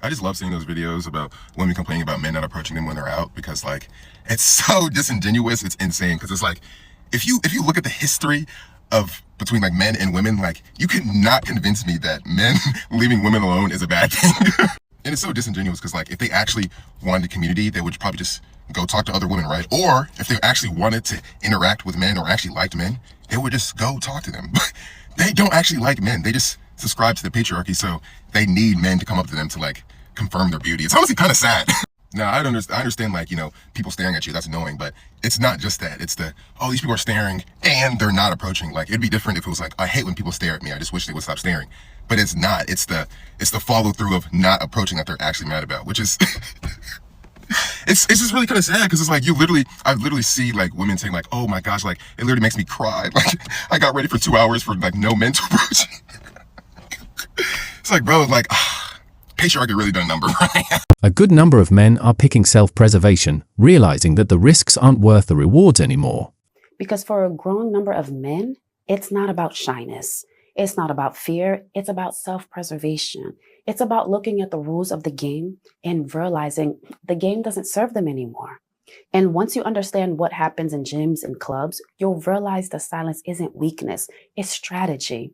I just love seeing those videos about women complaining about men not approaching them when they're out because like it's so disingenuous. It's insane because it's like if you look at the history of between like men and women, like you could not convince me that men leaving women alone is a bad thing. And it's so disingenuous because like if they actually wanted a community, they would probably just go talk to other women, right? Or if they actually wanted to interact with men or actually liked men, they would just go talk to them. But they don't actually like men. They just subscribe to the patriarchy, so they need men to come up to them to like confirm their beauty. It's honestly kind of sad. Now, I understand like, you know, people staring at you, that's annoying, but it's not just that. It's the, oh, these people are staring and they're not approaching. Like, it'd be different if it was like, I hate when people stare at me. I just wish they would stop staring. But it's not. It's the follow through of not approaching that they're actually mad about, which is, it's just really kind of sad because it's like I literally see like women saying like, oh my gosh, like it literally makes me cry. Like I got ready for 2 hours for like no men to approach. It's like, bro, like, patriarchy really done a number, right? A good number of men are picking self-preservation, realizing that the risks aren't worth the rewards anymore. Because for a growing number of men, it's not about shyness. It's not about fear. It's about self-preservation. It's about looking at the rules of the game and realizing the game doesn't serve them anymore. And once you understand what happens in gyms and clubs, you'll realize the silence isn't weakness, it's strategy.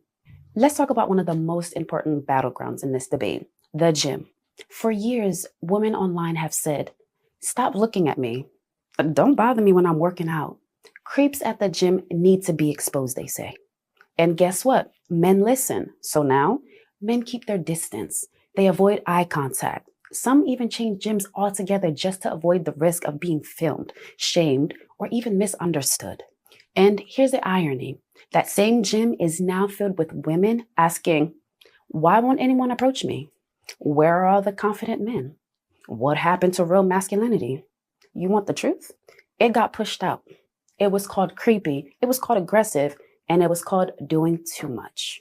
Let's talk about one of the most important battlegrounds in this debate, the gym. For years, women online have said, stop looking at me. Don't bother me when I'm working out. Creeps at the gym need to be exposed, they say. And guess what? Men listen. So now, men keep their distance. They avoid eye contact. Some even change gyms altogether just to avoid the risk of being filmed, shamed, or even misunderstood. And here's the irony. That same gym is now filled with women asking, why won't anyone approach me? Where are all the confident men? What happened to real masculinity? You want the truth? It got pushed out. It was called creepy. It was called aggressive. And it was called doing too much.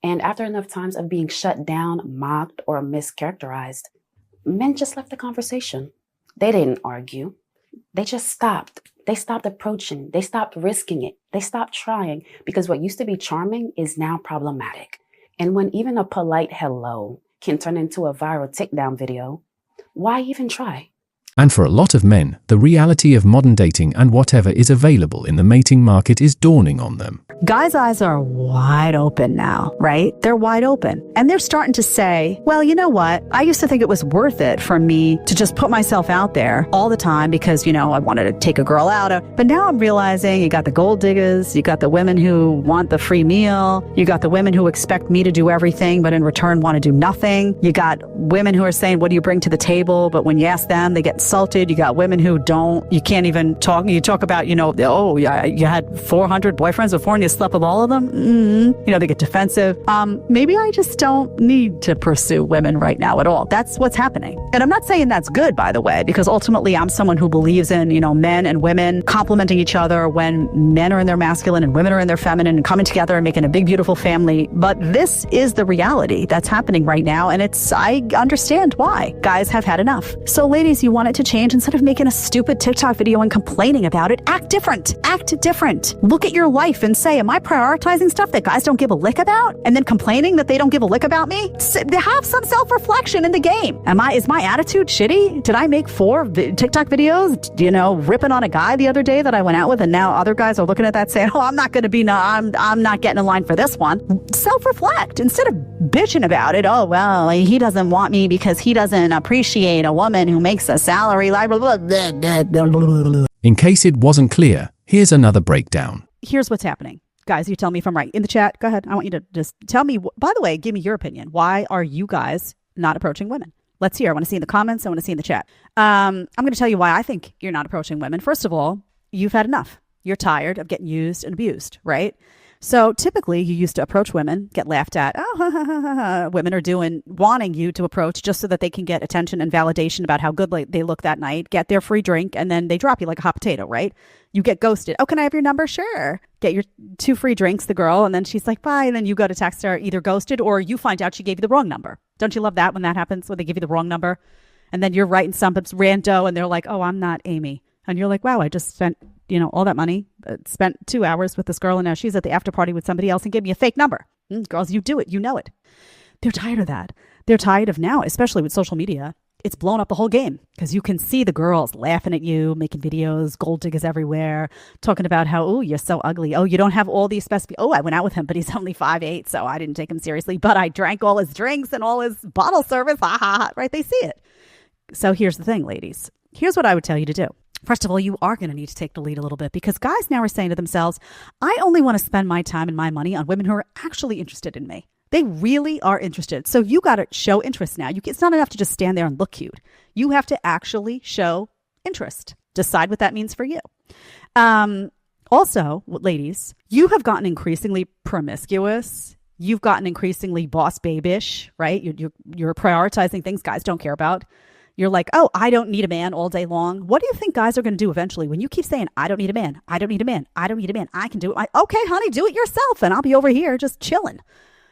And after enough times of being shut down, mocked, or mischaracterized, men just left the conversation. They didn't argue. They just stopped. They stopped approaching. They stopped risking it. They stopped trying because what used to be charming is now problematic. And when even a polite hello can turn into a viral takedown video, why even try? And for a lot of men, the reality of modern dating and whatever is available in the mating market is dawning on them. Guys' eyes are wide open now, right? They're wide open. And they're starting to say, well, you know what? I used to think it was worth it for me to just put myself out there all the time because, you know, I wanted to take a girl out. But now I'm realizing you got the gold diggers, you got the women who want the free meal, you got the women who expect me to do everything, but in return want to do nothing. You got women who are saying, what do you bring to the table? But when you ask them, they get insulted. You got women who don't, you can't even talk. You talk about, you know, oh, yeah, you had 400 boyfriends before and you slept with all of them. You know, they get defensive. Maybe I just don't need to pursue women right now at all. That's what's happening. And I'm not saying that's good, by the way, because ultimately I'm someone who believes in, you know, men and women complementing each other when men are in their masculine and women are in their feminine and coming together and making a big, beautiful family. But this is the reality that's happening right now. And I understand why. Guys have had enough. So ladies, you want it to change. Instead of making a stupid TikTok video and complaining about it, act different. Act different. Look at your life and say, am I prioritizing stuff that guys don't give a lick about? And then complaining that they don't give a lick about me? Have some self-reflection in the game. Is my attitude shitty? Did I make 4 TikTok videos, you know, ripping on a guy the other day that I went out with, and now other guys are looking at that saying, oh, I'm not not getting in line for this one. Self-reflect instead of bitching about it. Oh, well, he doesn't want me because he doesn't appreciate a woman who makes a salary like. In case it wasn't clear, here's another breakdown. Here's what's happening. Guys, you tell me if I'm right. In the chat, go ahead. I want you to just tell me, by the way, give me your opinion. Why are you guys not approaching women? Let's hear. I want to see in the comments. I want to see in the chat. I'm going to tell you why I think you're not approaching women. First of all, you've had enough. You're tired of getting used and abused, right? So typically you used to approach women, get laughed at. Oh, women are wanting you to approach just so that they can get attention and validation about how good they look that night, get their free drink, and then they drop you like a hot potato, right? You get ghosted. Oh, can I have your number? Sure. Get your 2 free drinks, the girl, and then she's like, bye. And then you go to text her, either ghosted or you find out she gave you the wrong number. Don't you love that when that happens, when they give you the wrong number? And then you're writing something rando and they're like, oh, I'm not Amy. And you're like, wow, I just spent, you know, all that money, spent 2 hours with this girl, and now she's at the after party with somebody else and gave me a fake number. Girls, you do it. You know it. They're tired of that. They're tired of now, especially with social media. It's blown up the whole game because you can see the girls laughing at you, making videos, gold diggers everywhere, talking about how, oh, you're so ugly. Oh, you don't have all these specific. Oh, I went out with him, but he's only 5'8", so I didn't take him seriously. But I drank all his drinks and all his bottle service. Ha ha ha. Right? They see it. So here's the thing, ladies. Here's what I would tell you to do. First of all, you are going to need to take the lead a little bit because guys now are saying to themselves, I only want to spend my time and my money on women who are actually interested in me. They really are interested. So you got to show interest now. It's not enough to just stand there and look cute. You have to actually show interest. Decide what that means for you. Also, ladies, you have gotten increasingly promiscuous. You've gotten increasingly boss babish, right? You're prioritizing things guys don't care about. You're like, oh, I don't need a man all day long. What do you think guys are going to do eventually when you keep saying, I don't need a man, I don't need a man, I don't need a man, I can do it. Okay, honey, do it yourself and I'll be over here just chilling.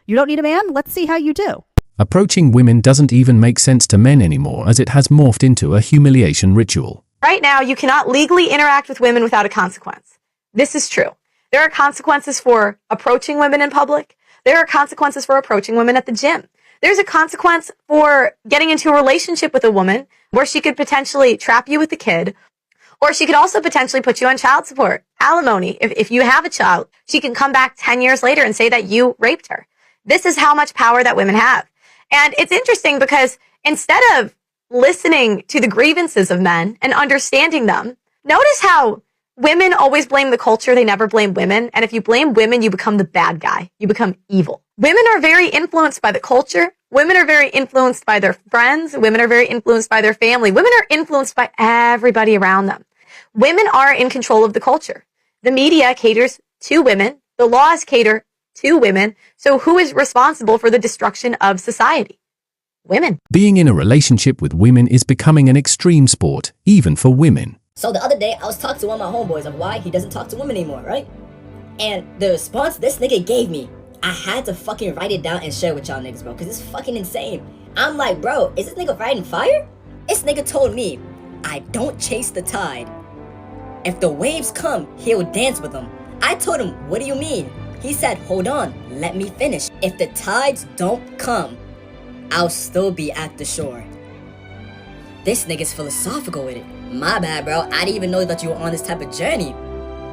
You don't need a man? Let's see how you do. Approaching women doesn't even make sense to men anymore as it has morphed into a humiliation ritual. Right now, you cannot legally interact with women without a consequence. This is true. There are consequences for approaching women in public. There are consequences for approaching women at the gym. There's a consequence for getting into a relationship with a woman where she could potentially trap you with a kid, or she could also potentially put you on child support, alimony. If you have a child, she can come back 10 years later and say that you raped her. This is how much power that women have. And it's interesting because instead of listening to the grievances of men and understanding them, notice how women always blame the culture. They never blame women. And if you blame women, you become the bad guy. You become evil. Women are very influenced by the culture. Women are very influenced by their friends. Women are very influenced by their family. Women are influenced by everybody around them. Women are in control of the culture. The media caters to women. The laws cater to women. So who is responsible for the destruction of society? Women. Being in a relationship with women is becoming an extreme sport, even for women. So the other day, I was talking to one of my homeboys of why he doesn't talk to women anymore, right? And the response this nigga gave me, I had to fucking write it down and share with y'all niggas, bro, because it's fucking insane. I'm like, bro, is this nigga fighting fire? This nigga told me, I don't chase the tide. If the waves come, he'll dance with them. I told him, what do you mean? He said, hold on, let me finish. If the tides don't come, I'll still be at the shore. This nigga's philosophical with it. My bad, bro. I didn't even know that you were on this type of journey.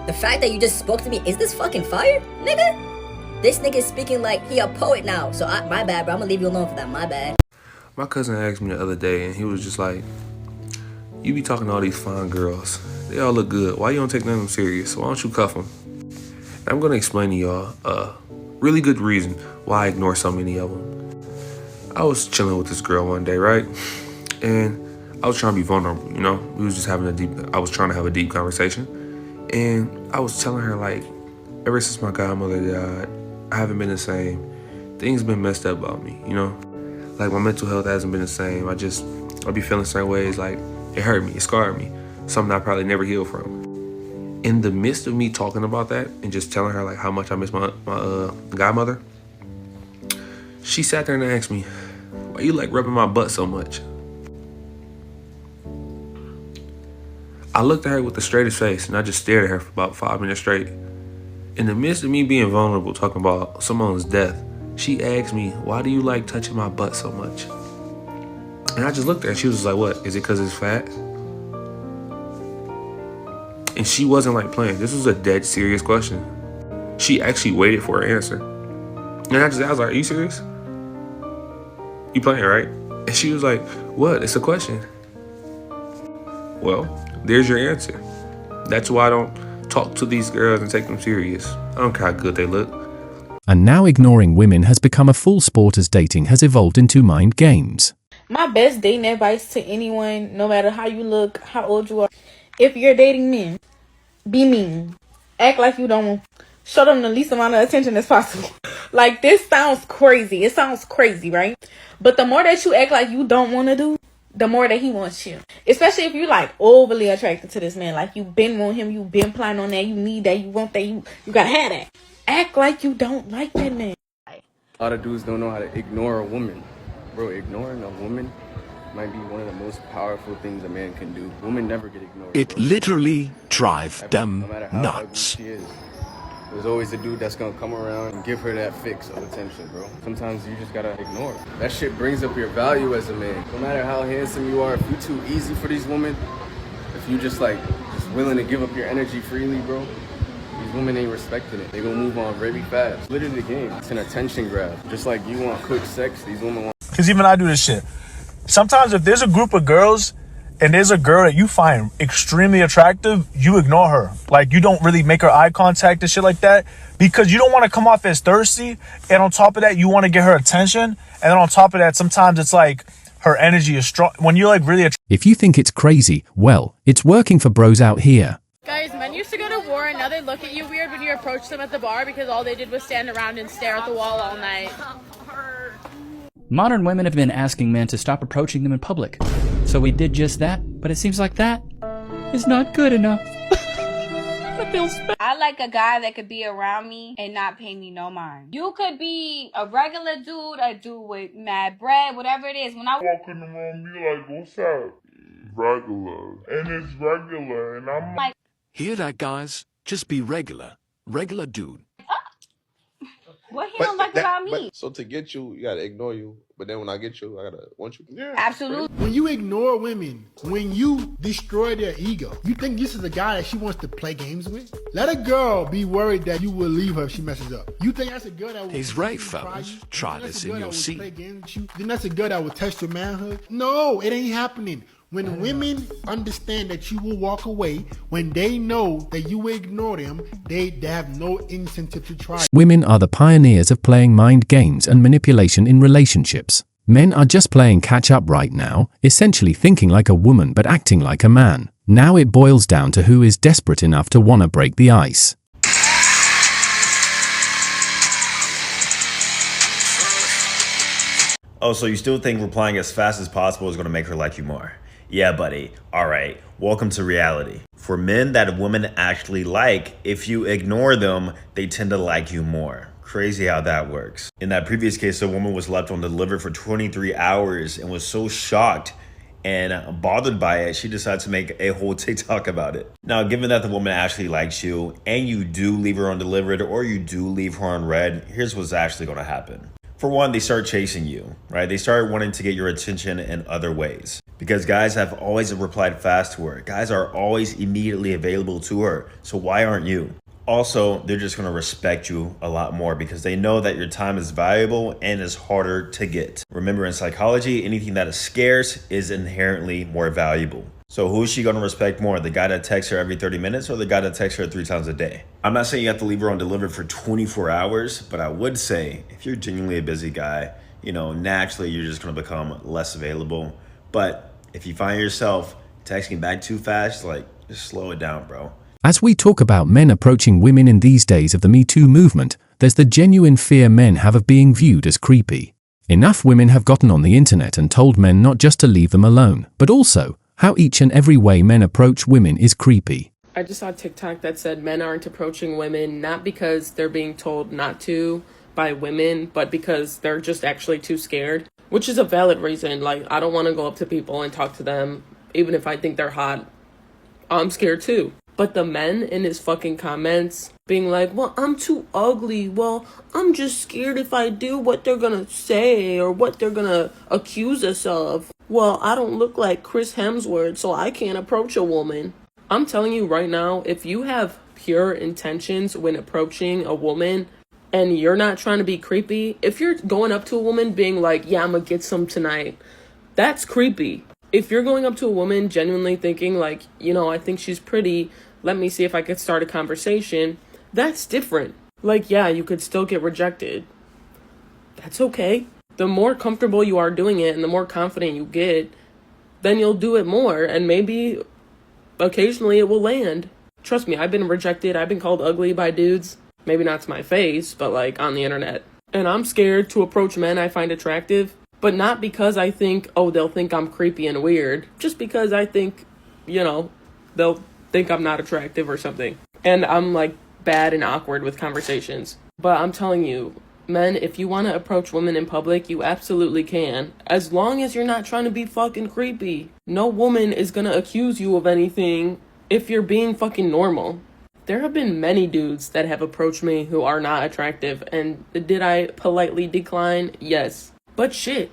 The fact that you just spoke to me, is this fucking fire, nigga? This nigga is speaking like he a poet now. So my bad, bro. I'm gonna leave you alone for that. My bad. My cousin asked me the other day, and he was just like, you be talking to all these fine girls. They all look good. Why you don't take none of them serious? Why don't you cuff them? And I'm gonna explain to y'all a really good reason why I ignore so many of them. I was chilling with this girl one day, right? And I was trying to be vulnerable, you know? We was just having I was trying to have a deep conversation. And I was telling her, like, ever since my godmother died, I haven't been the same. Things been messed up about me, you know? Like, my mental health hasn't been the same. I'll be feeling certain ways, like, it hurt me, it scarred me. Something I probably never healed from. In the midst of me talking about that and just telling her, like, how much I miss my godmother, she sat there and asked me, why you like rubbing my butt so much? I looked at her with the straightest face and I just stared at her for about 5 minutes straight. In the midst of me being vulnerable, talking about someone's death, she asked me, why do you like touching my butt so much? And I just looked at her and she was like, what? Is it because it's fat? And she wasn't like playing. This was a dead serious question. She actually waited for her answer. And I was like, are you serious? You playing, right? And she was like, what? It's a question. Well, there's your answer. That's why I don't talk to these girls and take them serious. I don't care how good they look. And now ignoring women has become a full sport as dating has evolved into mind games. My best dating advice to anyone, no matter how you look, how old you are, if you're dating men, be mean. Act like you don't want. Show them the least amount of attention as possible. Like, this sounds crazy. It sounds crazy, right? But the more that you act like you don't want to do, the more that he wants you. Especially if you're like overly attracted to this man. Like, you been want him, you been planning on that, you need that, you want that, you gotta have that. Act like you don't like that man. A lot of dudes don't know how to ignore a woman. Bro, ignoring a woman might be one of the most powerful things a man can do. Women never get ignored. It literally drives them no matter how nuts. ugly she is. There's always a dude that's gonna come around and give her that fix of attention, bro. Sometimes you just gotta ignore it. That shit brings up your value as a man. No matter how handsome you are, if you're too easy for these women, if you just willing to give up your energy freely, bro, these women ain't respecting it. They gonna move on very fast. It's literally the game. It's an attention grab. Just like you want quick sex, these women want. Cause even I do this shit. Sometimes if there's a group of girls and there's a girl that you find extremely attractive, you ignore her. Like, you don't really make her eye contact and shit like that because you don't want to come off as thirsty. And on top of that, you want to get her attention. And then on top of that, sometimes it's like her energy is strong. When you're like really If you think it's crazy, well, it's working for bros out here. Guys, men used to go to war and now they look at you weird when you approach them at the bar because all they did was stand around and stare at the wall all night. Modern women have been asking men to stop approaching them in public. So we did just that, but it seems like that is not good enough. That feels bad. I like a guy that could be around me and not pay me no mind. You could be a regular dude, a dude with mad bread, whatever it is. When I walk in the room, be like, what's up? Regular. And it's regular, and I'm like, Hear that, guys? Just be regular. Regular dude. what he don't like about me? So to get you, you gotta ignore you. But then when I get you, I gotta want you. Yeah. Absolutely. When you ignore women, when you destroy their ego, you think this is a guy that she wants to play games with? Let a girl be worried that you will leave her if she messes up. You think that's a girl that will... He's right, fellas. Try this and you'll see. Then that's a girl that will test your manhood? No, it ain't happening. When women understand that you will walk away, when they know that you will ignore them, they have no incentive to try. Women are the pioneers of playing mind games and manipulation in relationships. Men are just playing catch up right now, essentially thinking like a woman but acting like a man. Now it boils down to who is desperate enough to wanna break the ice. Oh, so you still think replying as fast as possible is gonna make her like you more? Yeah, buddy. All right. Welcome to reality. For men that women actually like, if you ignore them, they tend to like you more. Crazy how that works. In that previous case, a woman was left undelivered for 23 hours and was so shocked and bothered by it, she decided to make a whole TikTok about it. Now, given that the woman actually likes you and you do leave her undelivered or you do leave her unread, here's what's actually gonna happen. For one, they start chasing you, right? They start wanting to get your attention in other ways because guys have always replied fast to her. Guys are always immediately available to her. So why aren't you? Also, they're just gonna respect you a lot more because they know that your time is valuable and is harder to get. Remember, in psychology, anything that is scarce is inherently more valuable. So who is she gonna respect more? The guy that texts her every 30 minutes or the guy that texts her 3 times a day? I'm not saying you have to leave her undelivered for 24 hours, but I would say if you're genuinely a busy guy, you know, naturally you're just gonna become less available. But if you find yourself texting back too fast, like, just slow it down, bro. As we talk about men approaching women in these days of the Me Too movement, there's the genuine fear men have of being viewed as creepy. Enough women have gotten on the internet and told men not just to leave them alone, but also how each and every way men approach women is creepy. I just saw a TikTok that said men aren't approaching women not because they're being told not to by women, but because they're just actually too scared, which is a valid reason. Like, I don't want to go up to people and talk to them, even if I think they're hot. I'm scared too. But the men in his fucking comments being like, well, I'm too ugly. Well, I'm just scared if I do what they're gonna say or what they're gonna accuse us of. Well, I don't look like Chris Hemsworth, so I can't approach a woman. I'm telling you right now, if you have pure intentions when approaching a woman and you're not trying to be creepy, if you're going up to a woman being like, yeah, I'm gonna get some tonight, that's creepy. If you're going up to a woman genuinely thinking like, you know, I think she's pretty, let me see if I could start a conversation, that's different. Like, yeah, you could still get rejected. That's okay. The more comfortable you are doing it and the more confident you get, then you'll do it more and maybe occasionally it will land. Trust me, I've been rejected. I've been called ugly by dudes. Maybe not to my face, but like on the internet. And I'm scared to approach men I find attractive, but not because I think, oh, they'll think I'm creepy and weird. Just because I think, you know, they'll think I'm not attractive or something. And I'm like bad and awkward with conversations. But I'm telling you, men, if you want to approach women in public, you absolutely can. As long as you're not trying to be fucking creepy. No woman is gonna accuse you of anything if you're being fucking normal. There have been many dudes that have approached me who are not attractive, and did I politely decline? Yes. But shit,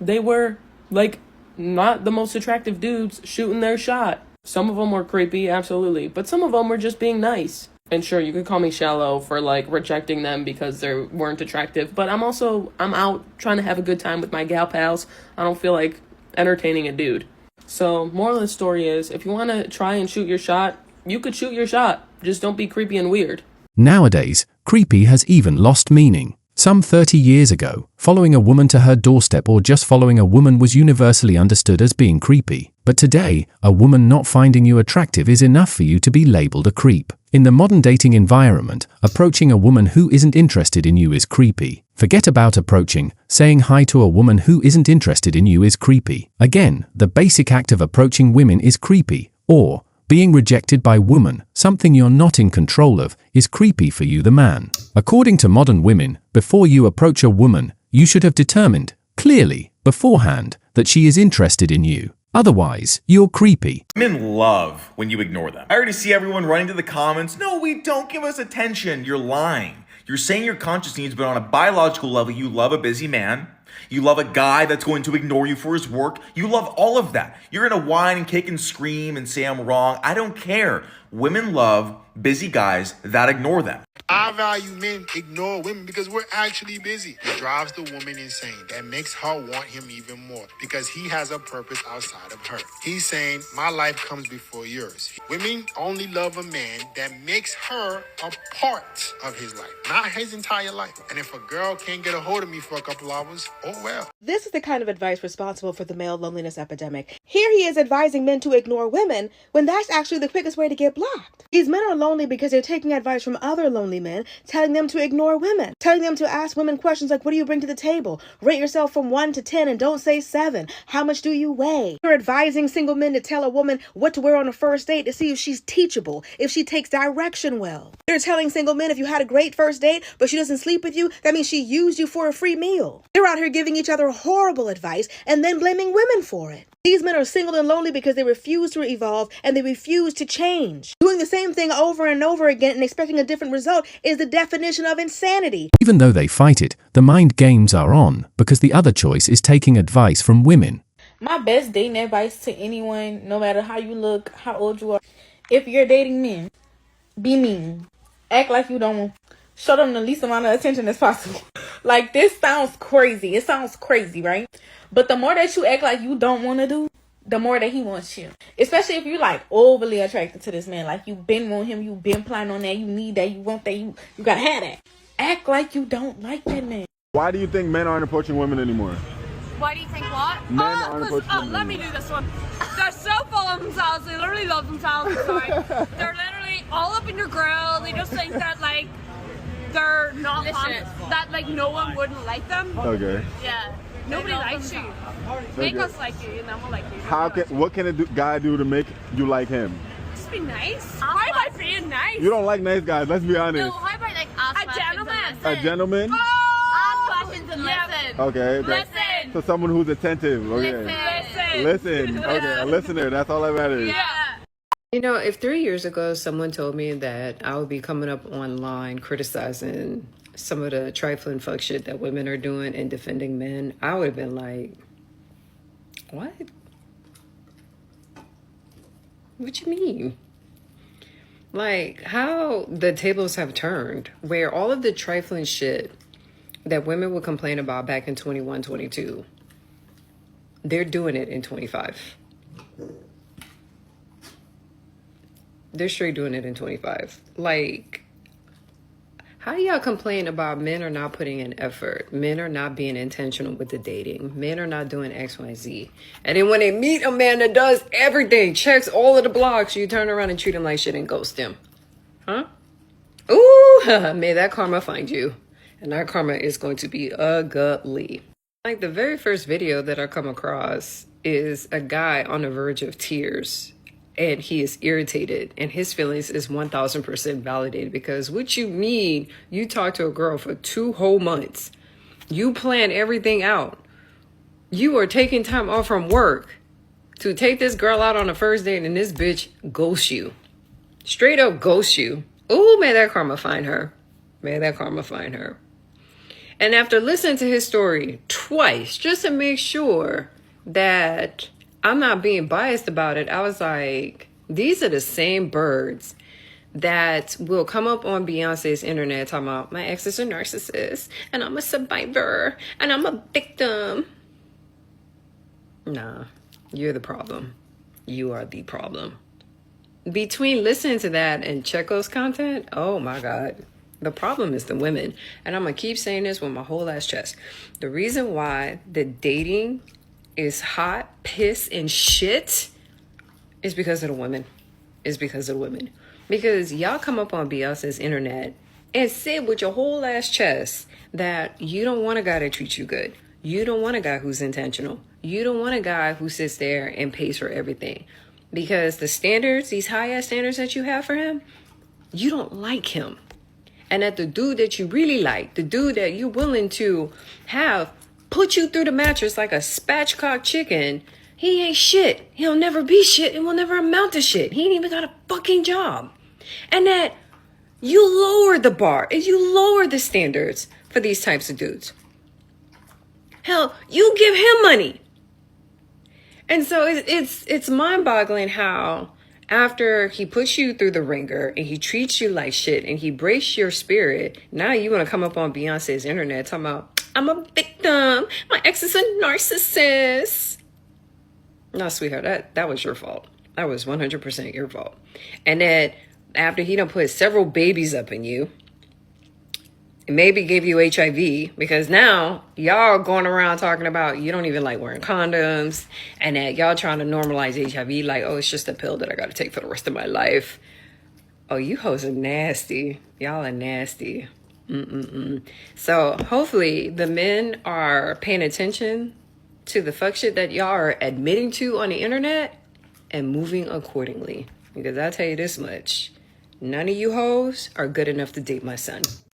they were, like, not the most attractive dudes shooting their shot. Some of them were creepy, absolutely, but some of them were just being nice. And sure, you could call me shallow for, like, rejecting them because they weren't attractive, but I'm out trying to have a good time with my gal pals. I don't feel like entertaining a dude. So, moral of the story is, if you want to try and shoot your shot, you could shoot your shot. Just don't be creepy and weird. Nowadays, creepy has even lost meaning. Some 30 years ago, following a woman to her doorstep or just following a woman was universally understood as being creepy. But today, a woman not finding you attractive is enough for you to be labeled a creep. In the modern dating environment, approaching a woman who isn't interested in you is creepy. Forget about approaching, saying hi to a woman who isn't interested in you is creepy. Again, the basic act of approaching women is creepy, or being rejected by women, something you're not in control of, is creepy for you the man. According to modern women, before you approach a woman, you should have determined, clearly, beforehand, that she is interested in you. Otherwise, you're creepy. Women love when you ignore them. I already see everyone running to the comments. No, we don't give us attention. You're lying. You're saying your conscious needs, but on a biological level, you love a busy man. You love a guy that's going to ignore you for his work. You love all of that. You're going to whine and kick and scream and say I'm wrong. I don't care. Women love busy guys that ignore them. I value men ignore women because we're actually busy. It drives the woman insane. That makes her want him even more because he has a purpose outside of her. He's saying, my life comes before yours. Women only love a man that makes her a part of his life, not his entire life. And if a girl can't get a hold of me for a couple hours, oh well. This is the kind of advice responsible for the male loneliness epidemic. Here he is advising men to ignore women when that's actually the quickest way to get blocked. These men are lonely because they're taking advice from other lonely men, telling them to ignore women, telling them to ask women questions like, what do you bring to the table? Rate yourself from 1 to 10 and don't say 7. How much do you weigh? You're advising single men to tell a woman what to wear on a first date to see if she's teachable, if she takes direction well. You're telling single men if you had a great first date, but she doesn't sleep with you, that means she used you for a free meal. They're out here giving each other horrible advice and then blaming women for it. These men are single and lonely because they refuse to evolve and they refuse to change. Doing the same thing over and over again and expecting a different result is the definition of insanity. Even though they fight it, the mind games are on because the other choice is taking advice from women. My best dating advice to anyone, no matter how you look, how old you are, if you're dating men, be mean. Act like you don't want. Show them the least amount of attention as possible. Like, this sounds crazy. It sounds crazy, right? But the more that you act like you don't want to do, the more that he wants you. Especially if you're, like, overly attracted to this man. Like, you've been on him, you've been planning on that, you need that, you want that, you gotta have that. Act like you don't like that man. Why do you think men aren't approaching women anymore? Why do you think what? Men aren't approaching women let me do this one. They're so full of themselves. They literally love themselves. Sorry. They're literally all up in your grill. They just think that, like, they're not that, like, no one wouldn't like them. Okay. Yeah. Nobody likes you. Make us like you, and then we'll like you. What can a guy do to make you like him? Just be nice. How about being nice? You don't like nice guys, let's be honest. No, how about, like, ask a gentleman? A gentleman? Ask questions and listen. Okay. Listen. So someone who's attentive. Okay. Listen. Okay, a listener, that's all that matters. Yeah. You know, if 3 years ago someone told me that I would be coming up online criticizing some of the trifling fuck shit that women are doing and defending men, I would have been like, what? What you mean? Like, how the tables have turned, where all of the trifling shit that women would complain about back in 21, 22, they're doing it in 25. They're straight doing it in 25. Like, how do y'all complain about men are not putting in effort? Men are not being intentional with the dating. Men are not doing X, Y, Z. And then when they meet a man that does everything, checks all of the blocks, you turn around and treat him like shit and ghost him. Huh? Ooh, may that karma find you. And that karma is going to be ugly. Like, the very first video that I come across is a guy on the verge of tears. And he is irritated, and his feelings is 1000% validated, because what you mean, you talk to a girl for 2 whole months, you plan everything out, you are taking time off from work to take this girl out on a first date, and this bitch ghosts you, straight up ghosts you. Ooh, may that karma find her. May that karma find her. And after listening to his story twice, just to make sure that I'm not being biased about it, I was like, these are the same birds that will come up on Beyonce's internet talking about my ex is a narcissist and I'm a survivor and I'm a victim. Nah, you're the problem. You are the problem. Between listening to that and Checo's content, oh my God. The problem is the women. And I'm going to keep saying this with my whole ass chest. The reason why the dating is hot, piss, and shit is because of the women. Is because of the women. Because y'all come up on Beyonce's internet and say with your whole ass chest that you don't want a guy that treats you good. You don't want a guy who's intentional. You don't want a guy who sits there and pays for everything. Because the standards, these high ass standards that you have for him, you don't like him. And that the dude that you really like, the dude that you're willing to have put you through the mattress like a spatchcock chicken, he ain't shit. He'll never be shit and will never amount to shit. He ain't even got a fucking job. And that you lower the bar and you lower the standards for these types of dudes. Hell, you give him money. And so it's mind-boggling how after he puts you through the ringer and he treats you like shit and he breaks your spirit, now you want to come up on Beyonce's internet talking about, I'm a victim. My ex is a narcissist. No, sweetheart, that was your fault. That was 100% your fault. And then after he done put several babies up in you, maybe gave you HIV, because now y'all going around talking about you don't even like wearing condoms and that y'all trying to normalize HIV like, oh, it's just a pill that I got to take for the rest of my life. Oh, you hoes are nasty. Y'all are nasty. So hopefully the men are paying attention to the fuck shit that y'all are admitting to on the internet and moving accordingly. Because I'll tell you this much, none of you hoes are good enough to date my son.